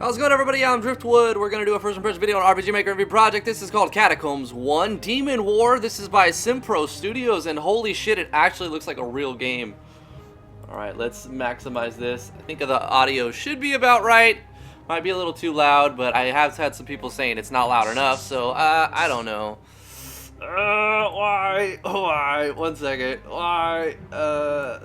How's it going, everybody? I'm Driftwood. We're going to do a first impression video on RPG Maker review project. This is called Catacombs 1 Demon War. This is by Simprose Studios, and holy shit, it actually looks like a real game. Alright, let's maximize this. I think the audio should be about right. Might be a little too loud, but I have had some people saying it's not loud enough, so I don't know. Why? 1 second. Why?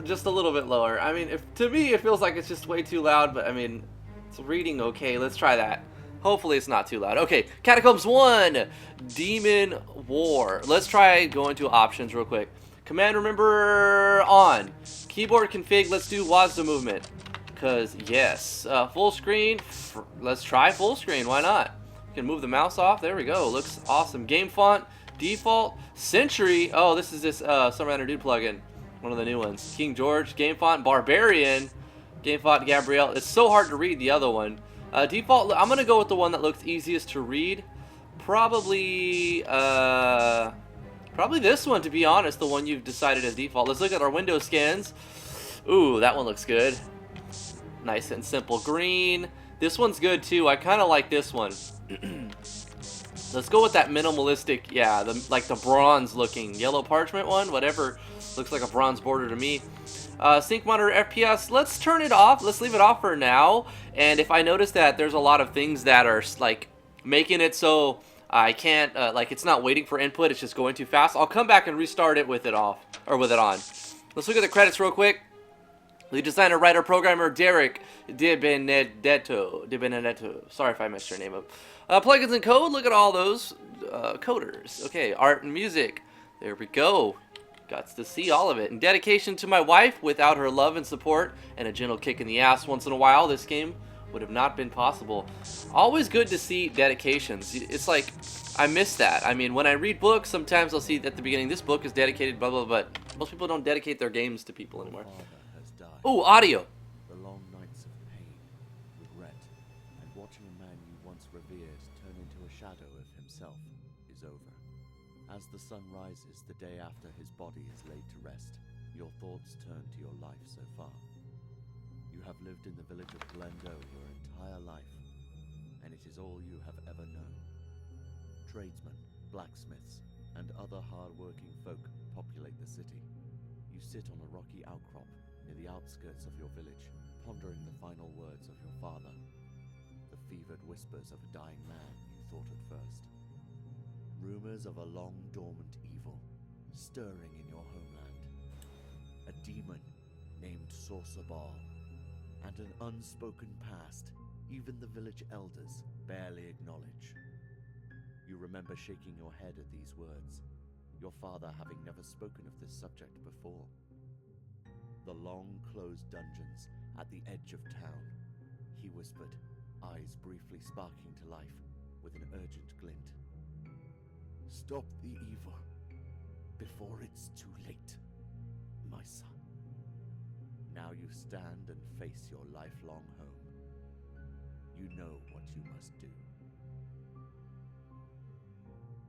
Just a little bit lower. I mean, to me, it feels like it's just way too loud, but I mean, it's reading okay. Let's try that. Hopefully it's not too loud. Okay, Catacombs 1, Demon War. Let's try going to options real quick. Command remember on. Keyboard config, let's do WASD movement. Because, yes. Full screen, let's try full screen. Why not? You can move the mouse off. There we go. Looks awesome. Game font, default, Century. Oh, this is this Summer Dude plugin. One of the new ones. King George, game font, Barbarian. Game font, Gabrielle. It's so hard to read the other one. Default, I'm going to go with the one that looks easiest to read. Probably this one, to be honest, the one you've decided as default. Let's look at our window scans. Ooh, that one looks good. Nice and simple green. This one's good too. I kind of like this one. Let's go with that minimalistic, yeah, like the bronze looking yellow parchment one, whatever. Looks like a bronze border to me. Sync monitor FPS, let's turn it off. Let's leave it off for now. And if I notice that there's a lot of things that are like making it so I can't, like it's not waiting for input, it's just going too fast, I'll come back and restart it with it off, or with it on. Let's look at the credits real quick. Lead designer, writer, programmer, Derek Benedetto. Sorry if I messed your name up. Plugins and code, look at all those coders. Okay, art and music. There we go. Got to see all of it. And dedication to my wife. Without her love and support and a gentle kick in the ass once in a while, this game would have not been possible. Always good to see dedications. It's like, I miss that. I mean, when I read books, sometimes I'll see at the beginning, this book is dedicated, blah, blah, blah, but most people don't dedicate their games to people anymore. Ooh, audio. The long nights of pain, regret, and watching a man you once revered turn into a shadow of himself is over. As the sun rises the day after his body is laid to rest, your thoughts turn to your life so far. You have lived in the village of Glendo your entire life, and it is all you have ever known. Tradesmen, blacksmiths, and other hard-working folk populate the city. You sit on a rocky outcrop near the outskirts of your village, pondering the final words of your father, the fevered whispers of a dying man you thought at first. Rumors of a long-dormant evil stirring in your homeland. A demon named Saucer Ball, and an unspoken past even the village elders barely acknowledge. You remember shaking your head at these words, your father having never spoken of this subject before. The long, closed dungeons at the edge of town, he whispered, eyes briefly sparking to life with an urgent glint. Stop the evil before it's too late, my son. Now you stand and face your lifelong home. You know what you must do.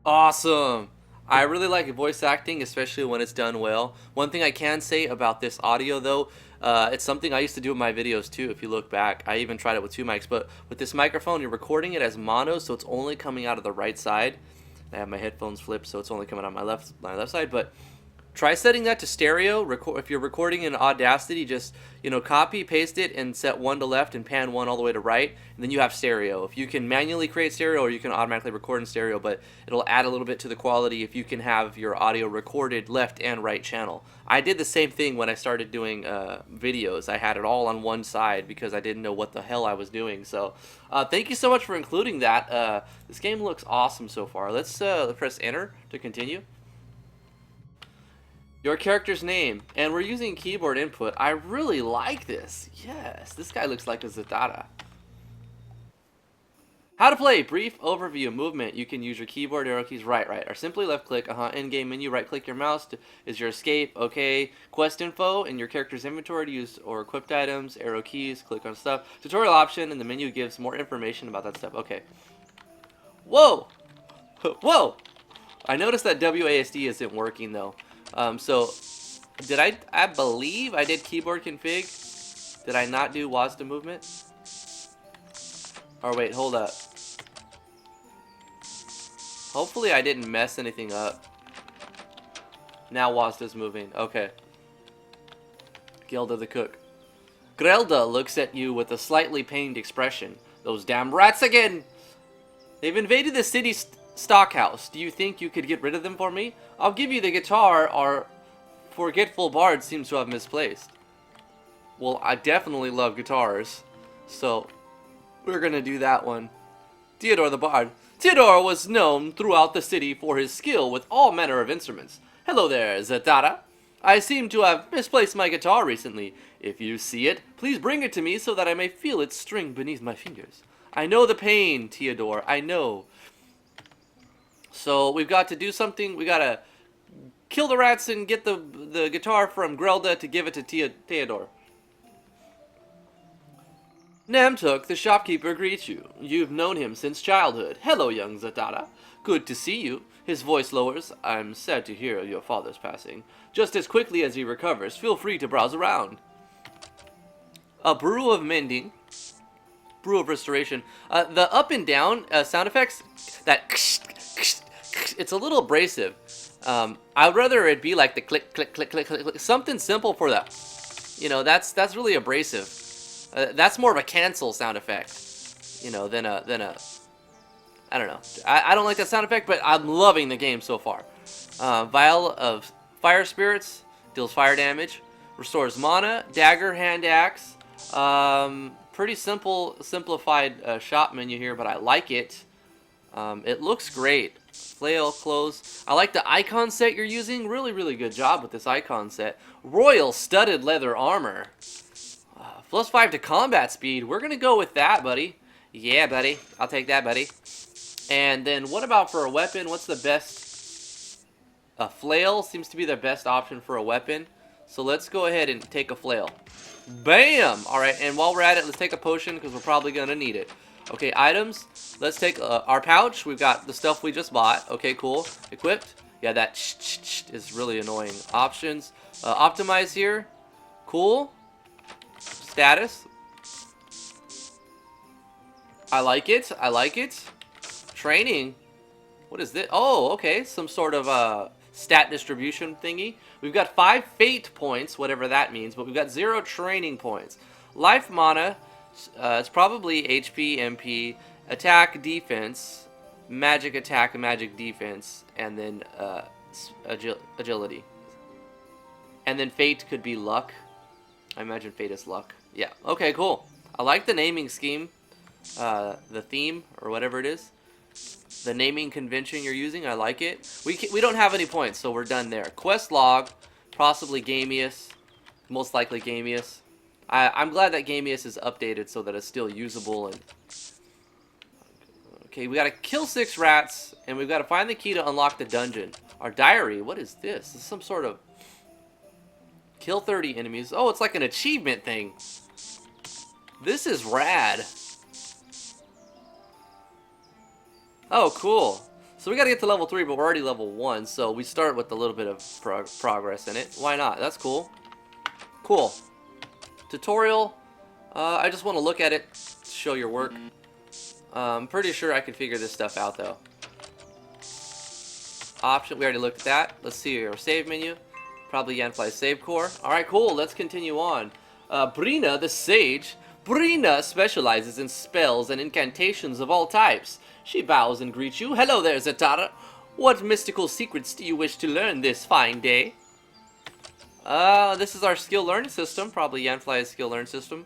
Awesome. I really like voice acting, especially when it's done well. One thing I can say about this audio, though, it's something I used to do in my videos, too, if you look back. I even tried it with 2 mics, but with this microphone, you're recording it as mono, so it's only coming out of the right side. I have my headphones flipped, so it's only coming out my left side, but try setting that to stereo. If you're recording in Audacity, just, copy, paste it, and set 1 to left and pan 1 all the way to right, and then you have stereo. If you can manually create stereo, or you can automatically record in stereo, but it'll add a little bit to the quality if you can have your audio recorded left and right channel. I did the same thing when I started doing videos. I had it all on one side because I didn't know what the hell I was doing. So thank you so much for including that. This game looks awesome so far. Let's press enter to continue. Your character's name, and we're using keyboard input. I really like this. Yes, this guy looks like a Zatara. How to play, brief overview, movement. You can use your keyboard arrow keys, right, or simply left click, in-game menu, right click your mouse is your escape, okay. Quest info, in your character's inventory to use or equipped items, arrow keys, click on stuff. Tutorial option, and the menu gives more information about that stuff, okay. Whoa! Whoa! I noticed that WASD isn't working though. So, did I believe I did keyboard config? Did I not do WASD movement? Or wait, hold up. Hopefully I didn't mess anything up. Now Wazda's moving. Okay. Gilda the cook. Grelda looks at you with a slightly pained expression. Those damn rats again! They've invaded the city stockhouse. Do you think you could get rid of them for me? I'll give you the guitar our forgetful bard seems to have misplaced. Well, I definitely love guitars. So, we're gonna do that one. Theodore the bard. Theodore was known throughout the city for his skill with all manner of instruments. Hello there, Zatara. I seem to have misplaced my guitar recently. If you see it, please bring it to me so that I may feel its string beneath my fingers. I know the pain, Theodore. I know. So we've got to do something. We gotta kill the rats and get the guitar from Grelda to give it to Theodore. Namtuk, the shopkeeper, greets you. You've known him since childhood. Hello, young Zatara. Good to see you. His voice lowers. I'm sad to hear your father's passing. Just as quickly as he recovers, feel free to browse around. A brew of mending. Brew of restoration. The up and down sound effects, that it's a little abrasive. I'd rather it be like the click, click, click, click, click, click. Something simple for that. You know, that's really abrasive. That's more of a cancel sound effect, you know, than a I don't know. I don't like that sound effect, but I'm loving the game so far. Vial of Fire Spirits deals fire damage, restores mana, dagger, hand axe. Pretty simplified shop menu here, but I like it. It looks great. Flail, clothes. I like the icon set you're using. Really, really good job with this icon set. Royal studded leather armor. +5 to combat speed. We're going to go with that, buddy. Yeah, buddy. I'll take that, buddy. And then what about for a weapon? What's the best? A flail seems to be the best option for a weapon. So let's go ahead and take a flail. Bam! Alright, and while we're at it, let's take a potion because we're probably going to need it. Okay, items. Let's take our pouch. We've got the stuff we just bought. Okay, cool. Equipped. Yeah, that is really annoying. Options. Optimize here. Cool. Status. I like it. I like it. Training. What is this? Oh, okay. Some sort of stat distribution thingy. We've got 5 fate points, whatever that means, but we've got 0 training points. Life mana. It's probably HP, MP, attack, defense, magic attack, magic defense, and then agility. And then fate could be luck. I imagine fate is luck. Yeah. Okay, cool. I like the naming scheme. The theme, or whatever it is. The naming convention you're using, I like it. We don't have any points, so we're done there. Quest log, possibly Gamius. Most likely Gamius. I'm glad that Gamius is updated so that it's still usable. And okay, we gotta kill 6 rats, and we've got to find the key to unlock the dungeon. Our diary, what is this? This is some sort of... Kill 30 enemies. Oh, it's like an achievement thing. This is rad. Oh, cool. So we gotta get to level 3, but we're already level 1, so we start with a little bit of progress in it. Why not? That's cool. Cool. Tutorial. I just want to look at it to show your work. I'm pretty sure I could figure this stuff out, though. Option. We already looked at that. Let's see our save menu. Probably Yanfly's save core. Alright, cool. Let's continue on. Brina the Sage. Brina specializes in spells and incantations of all types. She bows and greets you. Hello there, Zatara. What mystical secrets do you wish to learn this fine day? This is our skill learn system. Probably Yanfly's skill learn system.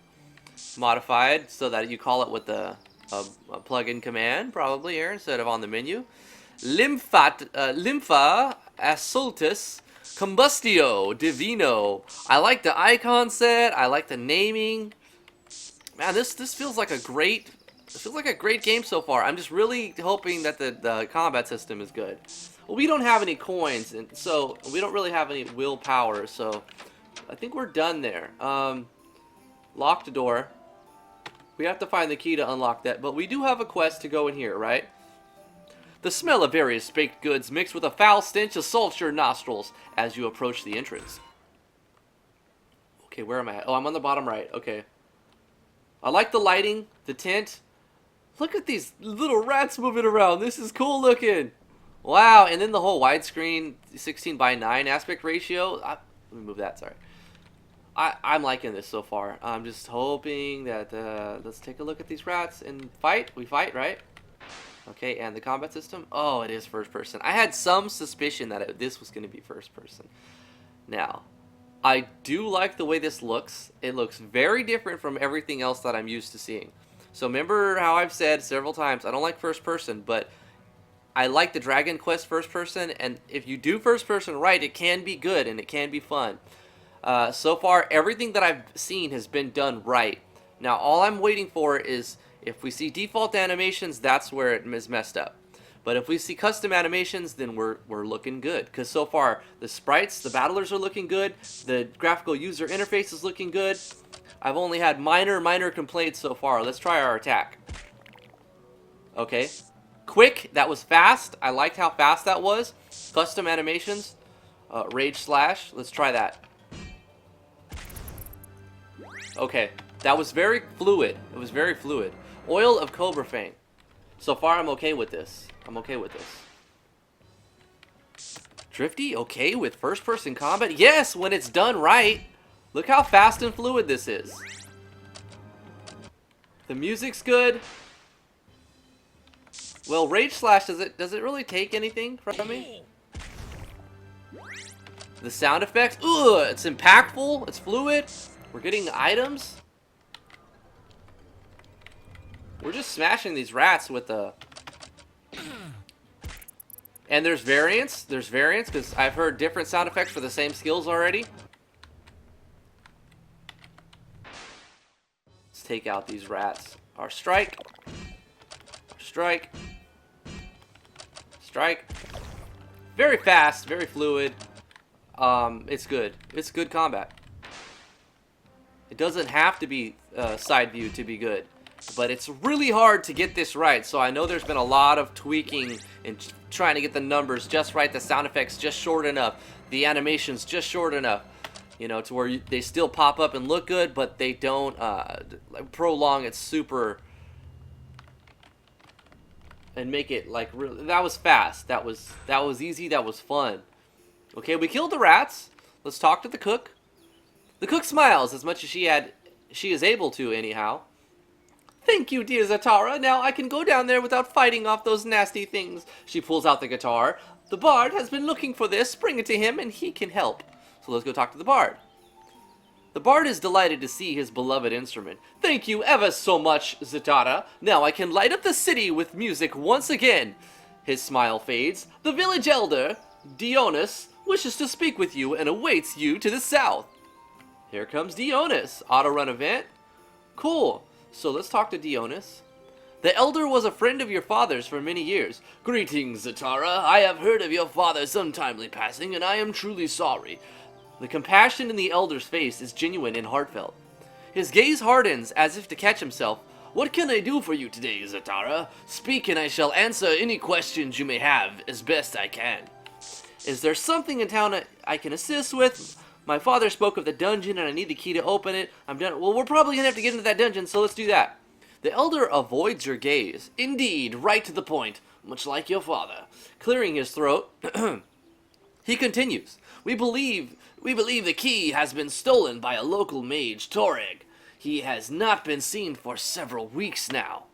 Modified so that you call it with a plug-in command, probably here, instead of on the menu. Lympha Assultus Combustio Divino. I like the icon set. I like the naming. Man, this feels like a great game so far. I'm just really hoping that the combat system is good. Well, we don't have any coins, and so we don't really have any willpower, so I think we're done there. Locked door. We have to find the key to unlock that, but we do have a quest to go in here, right? The smell of various baked goods mixed with a foul stench assaults your nostrils as you approach the entrance. Okay, where am I at? Oh, I'm on the bottom right. Okay. I like the lighting, the tint. Look at these little rats moving around. This is cool looking. Wow, and then the whole widescreen 16:9 aspect ratio. Let me move that, sorry. I'm liking this so far. I'm just hoping that, let's take a look at these rats and fight. We fight, right? Okay, and the combat system. Oh, it is first person. I had some suspicion that this was going to be first person. Now, I do like the way this looks. It looks very different from everything else that I'm used to seeing. So remember how I've said several times, I don't like first person, but I like the Dragon Quest first person, and if you do first person right, it can be good and it can be fun. So far, everything that I've seen has been done right. Now, all I'm waiting for is, if we see default animations, that's where it is messed up. But if we see custom animations, then we're looking good. Because so far, the sprites, the battlers are looking good. The graphical user interface is looking good. I've only had minor complaints so far. Let's try our attack. Okay. Quick. That was fast. I liked how fast that was. Custom animations. Rage slash. Let's try that. Okay. That was very fluid. It was very fluid. Oil of Cobra Fang. So far, I'm okay with this. I'm okay with this. Drifty, okay with first-person combat? Yes, when it's done right. Look how fast and fluid this is. The music's good. Well, Rage Slash, does it really take anything from me? The sound effects, ugh, it's impactful, it's fluid. We're getting items. We're just smashing these rats with the... And there's variants. There's variants, because I've heard different sound effects for the same skills already. Let's take out these rats. Our strike. Strike. Strike. Very fast, very fluid. It's good. It's good combat. It doesn't have to be side view to be good. But it's really hard to get this right, so I know there's been a lot of tweaking and trying to get the numbers just right, the sound effects just short enough, the animations just short enough, you know, to where they still pop up and look good, but they don't prolong it super and make it like really. That was fast. That was easy. That was fun. Okay, we killed the rats. Let's talk to the cook. The cook smiles as much as she is able to, anyhow. Thank you, dear Zatara. Now I can go down there without fighting off those nasty things. She pulls out the guitar. The bard has been looking for this. Bring it to him and he can help. So let's go talk to the bard. The bard is delighted to see his beloved instrument. Thank you ever so much, Zatara. Now I can light up the city with music once again. His smile fades. The village elder, Dionys, wishes to speak with you and awaits you to the south. Here comes Dionys. Auto run event. Cool. So let's talk to Dionys. The elder was a friend of your father's for many years. Greetings, Zatara. I have heard of your father's untimely passing, and I am truly sorry. The compassion in the elder's face is genuine and heartfelt. His gaze hardens as if to catch himself. What can I do for you today, Zatara? Speak and I shall answer any questions you may have as best I can. Is there something in town I can assist with? My father spoke of the dungeon and I need the key to open it. I'm done. Well, we're probably going to have to get into that dungeon, so let's do that. The elder avoids your gaze. Indeed, right to the point, much like your father. Clearing his throat, he continues. We believe the key has been stolen by a local mage, Toreg. He has not been seen for several weeks now.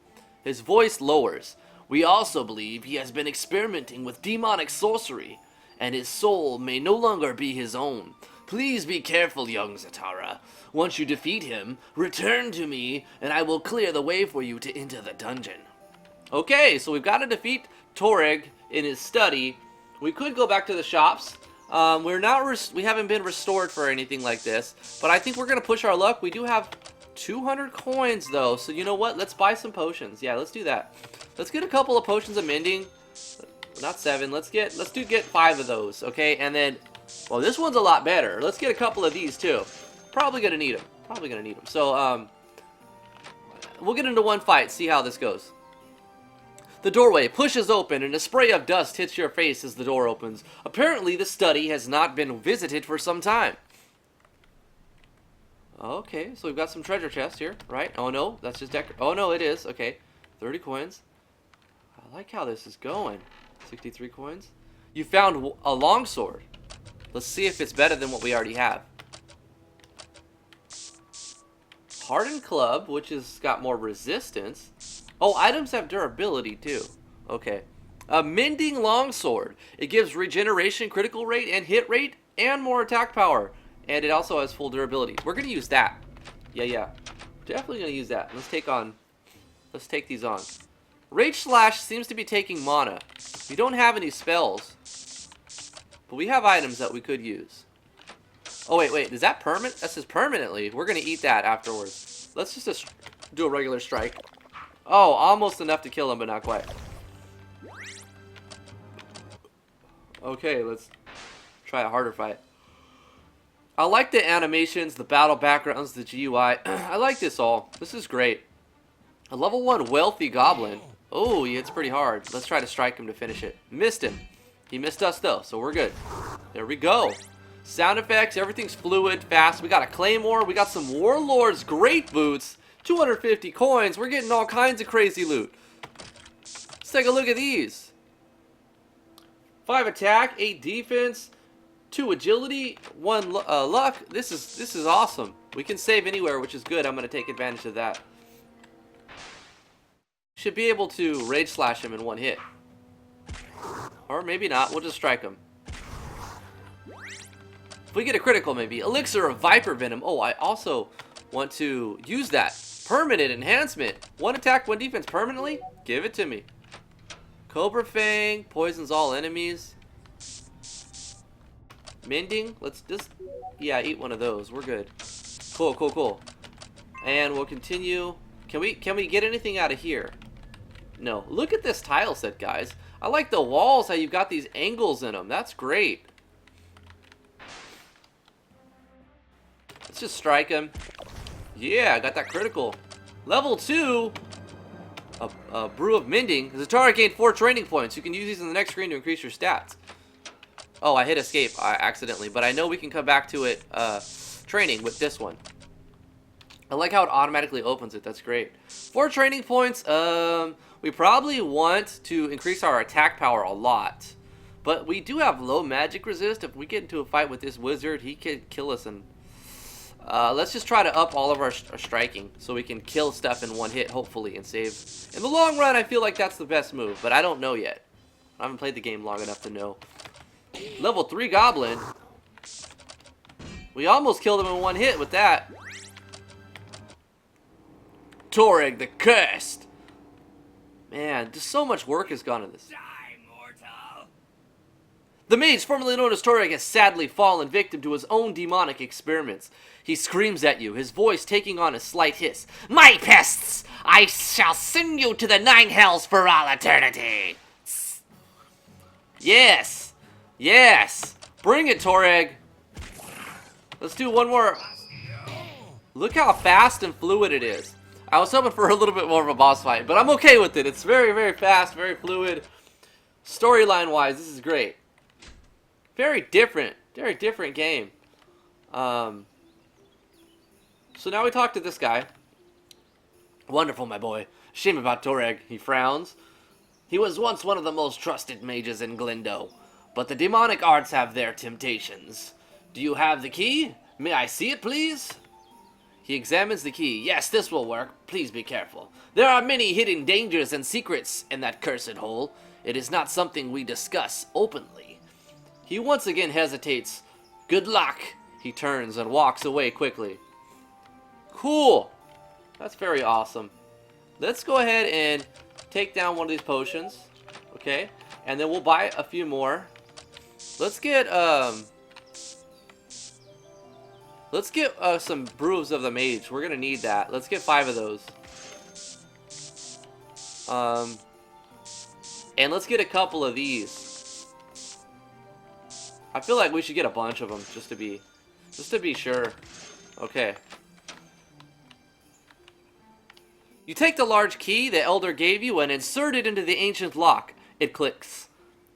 His voice lowers. We also believe he has been experimenting with demonic sorcery, and his soul may no longer be his own. Please be careful, young Zatara. Once you defeat him, return to me, and I will clear the way for you to enter the dungeon. Okay, so we've got to defeat Toreg in his study. We could go back to the shops. We haven't been restored for anything like this, but I think we're gonna push our luck. We do have 200 coins though, so you know what? Let's buy some potions. Yeah, let's do that. Let's get a couple of potions of mending. Not 7. Let's get 5 of those. Okay, and then. Well, this one's a lot better. Let's get a couple of these, too. Probably gonna need them. So, we'll get into one fight, see how this goes. The doorway pushes open, and a spray of dust hits your face as the door opens. Apparently, the study has not been visited for some time. Okay, so we've got some treasure chests here, right? Oh, no, that's just oh, no, it is. Okay. 30 coins. I like how this is going. 63 coins. You found a longsword. Let's see if it's better than what we already have. Hardened club, which has got more resistance. Oh, items have durability too. Okay. A mending longsword. It gives regeneration, critical rate, and hit rate, and more attack power. And it also has full durability. We're gonna use that. Yeah. Definitely gonna use that. Let's take these on. Rage Slash seems to be taking mana. We don't have any spells, but we have items that we could use. Oh, wait. Is that permanent? That says permanently. We're going to eat that afterwards. Let's just do a regular strike. Oh, almost enough to kill him, but not quite. Okay, let's try a harder fight. I like the animations, the battle backgrounds, the GUI. I like this all. This is great. A level 1 wealthy goblin. Oh, he hits pretty hard. Let's try to strike him to finish it. Missed him. He missed us though, so we're good. There we go. Sound effects, everything's fluid, fast. We got a claymore, we got some warlords, great boots, 250 coins. We're getting all kinds of crazy loot. Let's take a look at these. 5 attack, 8 defense, 2 agility, 1 luck. This is awesome. We can save anywhere, which is good. I'm gonna take advantage of that. Should be able to rage slash him in 1 hit. Or maybe not, we'll just strike him. If we get a critical maybe. Elixir of Viper Venom. Oh, I also want to use that. Permanent enhancement. 1 attack, 1 defense permanently? Give it to me. Cobra Fang. Poisons all enemies. Mending. Let's just, yeah, eat 1 of those. We're good. Cool. And we'll continue. Can we get anything out of here? No. Look at this tile set, guys. I like the walls, how you've got these angles in them. That's great. Let's just strike him. Yeah, I got that critical. Level 2. A Brew of Mending. Zatara gained 4 training points. You can use these in the next screen to increase your stats. Oh, I hit escape accidentally, but I know we can come back to it training with this one. I like how it automatically opens it. That's great. 4 training points. We probably want to increase our attack power a lot. But we do have low magic resist. If we get into a fight with this wizard, he could kill us. And let's just try to up all of our striking so we can kill stuff in 1 hit, hopefully, and save. In the long run, I feel like that's the best move, but I don't know yet. I haven't played the game long enough to know. Level 3 Goblin. We almost killed him in 1 hit with that. Toreg the Cursed. Man, just so much work has gone into this. Die, mortal. The mage, formerly known as Toreg, has sadly fallen victim to his own demonic experiments. He screams at you, his voice taking on a slight hiss. My pests! I shall send you to the 9 hells for all eternity! Yes! Yes! Bring it, Toreg! Let's do 1 more. Look how fast and fluid it is. I was hoping for a little bit more of a boss fight, but I'm okay with it. It's very, very fast, very fluid. Storyline-wise, this is great. Very different game. So now we talk to this guy. Wonderful, my boy. Shame about Toreg. He frowns. He was once one of the most trusted mages in Glendo, but the demonic arts have their temptations. Do you have the key? May I see it, please? He examines the key. Yes, this will work. Please be careful. There are many hidden dangers and secrets in that cursed hole. It is not something we discuss openly. He once again hesitates. Good luck. He turns and walks away quickly. Cool. That's very awesome. Let's go ahead and take down one of these potions. Okay. And then we'll buy a few more. Let's get some brews of the mage. We're gonna need that. Let's get 5 of those. And let's get a couple of these. I feel like we should get a bunch of them just to be sure. Okay. You take the large key the elder gave you and insert it into the ancient lock. It clicks.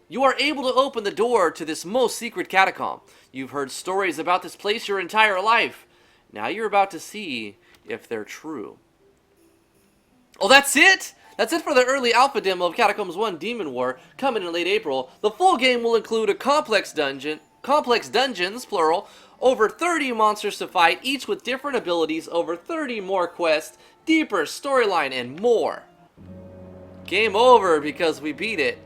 You are able to open the door to this most secret catacomb. You've heard stories about this place your entire life. Now you're about to see if they're true. Oh, that's it? That's it for the early alpha demo of Catacombs 1 Demon War, coming in late April. The full game will include a complex dungeons, plural, over 30 monsters to fight, each with different abilities, over 30 more quests, deeper storyline, and more. Game over because we beat it.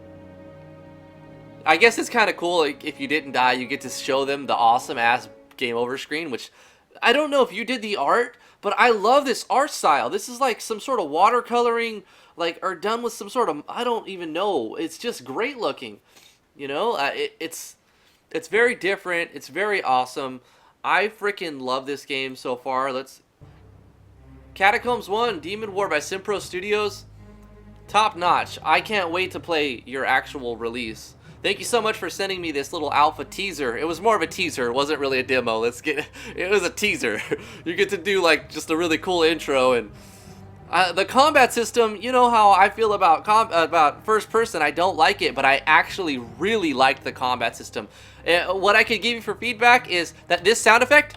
I guess it's kind of cool, like, if you didn't die, you get to show them the awesome-ass game over screen, which I don't know if you did the art, but I love this art style. This is like some sort of watercoloring, like, or done with some sort of, I don't even know. It's just great looking, you know? It's very different. It's very awesome. I freaking love this game so far. Catacombs 1 Demon War by Simprose Studios. Top notch. I can't wait to play your actual release. Thank you so much for sending me this little alpha teaser. It was more of a teaser. It wasn't really a demo. It was a teaser. You get to do like just a really cool intro, and the combat system, you know how I feel about first person. I don't like it, but I actually really liked the combat system. What I could give you for feedback is that this sound effect,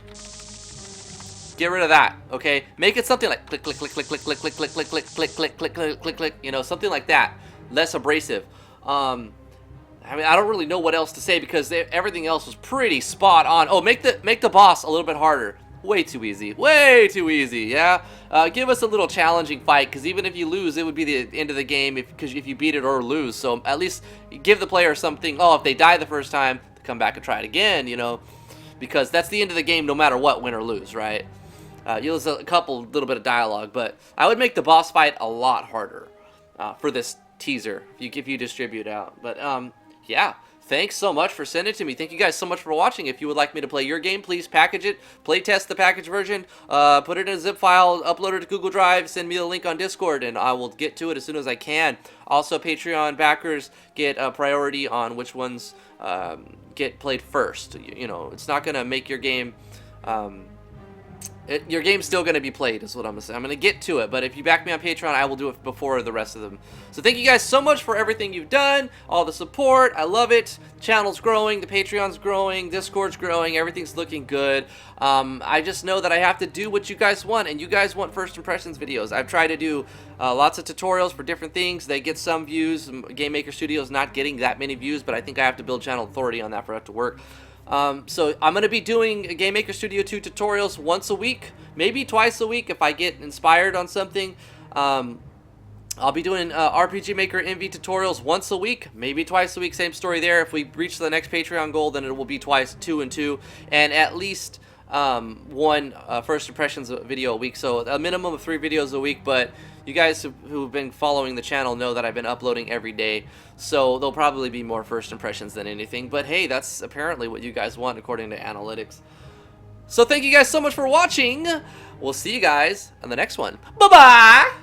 get rid of that, okay? Make it something like click, click, click, click, click, click, click, click, click, click, click, click, click, click, click, click, you know, something like that. Less abrasive. I mean, I don't really know what else to say because everything else was pretty spot on. Oh, make the boss a little bit harder. Way too easy. Way too easy, yeah? Give us a little challenging fight, because even if you lose, it would be the end of the game because if you beat it or lose. So at least give the player something, oh, if they die the first time, to come back and try it again, you know? Because that's the end of the game no matter what, win or lose, right? You lose a little bit of dialogue, but I would make the boss fight a lot harder for this teaser if you distribute out. But, yeah, thanks so much for sending it to me. Thank you guys so much for watching. If you would like me to play your game, please package it, play test the package version, put it in a zip file, upload it to Google Drive, send me the link on Discord, and I will get to it as soon as I can. Also, Patreon backers get a priority on which ones get played first. You know, it's not going to make your game... your game's still going to be played, is what I'm going to say. I'm going to get to it, but if you back me on Patreon, I will do it before the rest of them. So thank you guys so much for everything you've done, all the support. I love it. The channel's growing, the Patreon's growing, Discord's growing, everything's looking good. I just know that I have to do what you guys want, and you guys want first impressions videos. I've tried to do lots of tutorials for different things. They get some views. Game Maker Studios not getting that many views, but I think I have to build channel authority on that for it to work. So I'm going to be doing Game Maker Studio 2 tutorials once a week, maybe twice a week if I get inspired on something. I'll be doing RPG Maker MV tutorials once a week, maybe twice a week, same story there. If we reach the next Patreon goal, then it will be twice, 2 and 2, and at least one first impressions video a week. So a minimum of 3 videos a week, but you guys who've been following the channel know that I've been uploading every day, so there'll probably be more first impressions than anything. But hey, that's apparently what you guys want according to analytics. So thank you guys so much for watching. We'll see you guys on the next one. Bye-bye!